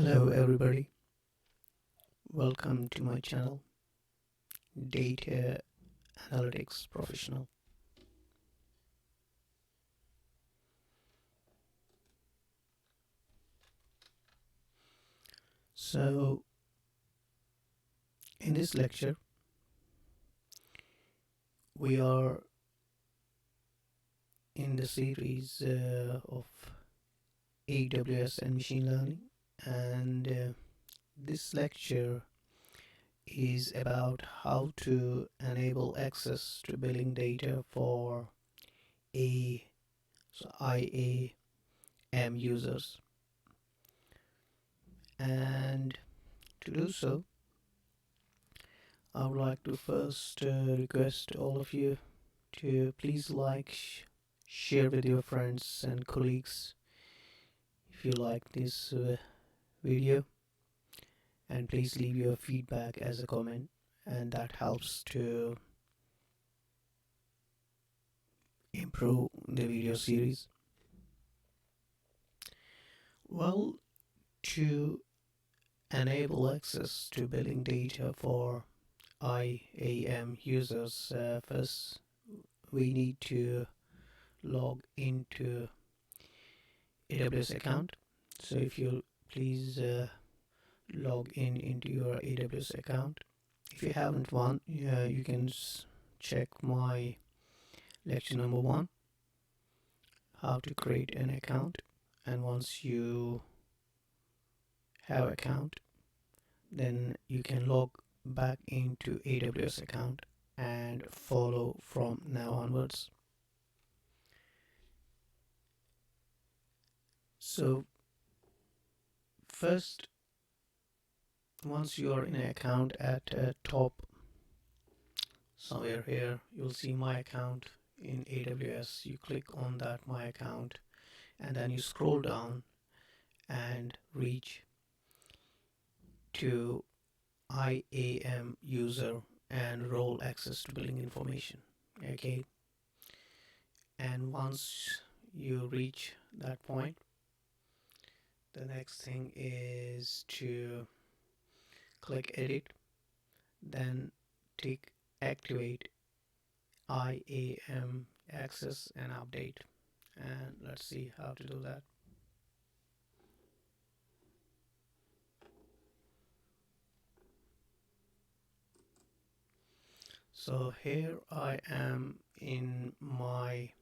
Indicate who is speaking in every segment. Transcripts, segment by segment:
Speaker 1: Hello everybody, welcome to my channel, Data Analytics Professional. So, in this lecture, we are in the series of AWS and Machine Learning, and this lecture is about how to enable access to billing data for IAM users. And to do so, I would like to first request all of you to please like, share with your friends and colleagues if you like this video, and please leave your feedback as a comment, and that helps to improve the video series. Well, to enable access to billing data for IAM users, first we need to log into AWS account. So if you please log into your AWS account. If you haven't one, you can check my lecture number 1, how to create an account. And once you have an account, then you can log back into AWS account and follow from now onwards. So first, once you are in an account, at top somewhere here you'll see my account in AWS. You click on that my account, and then you scroll down and reach to IAM user and role access to billing information. Okay, and once you reach that point, the next thing is to click edit, then tick activate IAM access and update, and let's see how to do that. So here I am in my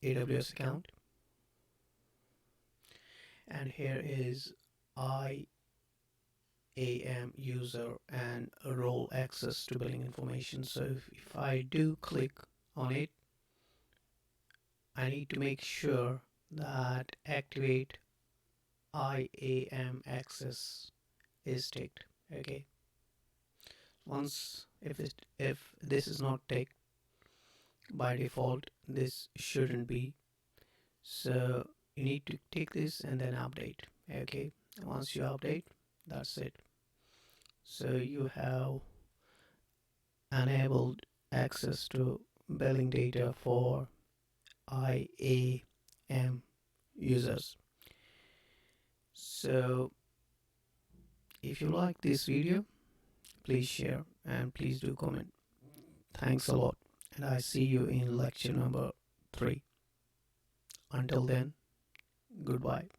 Speaker 1: AWS account, and here is IAM user and role access to billing information. So if I do click on it, I need to make sure that activate IAM access is ticked. Okay, once if this is not ticked, by default this shouldn't be, so you need to tick this and then update. Okay, once you update, that's it. So you have enabled access to billing data for IAM users. So if you like this video, please share and please do comment. Thanks a lot, and I see you in lecture number 3. Until then, goodbye.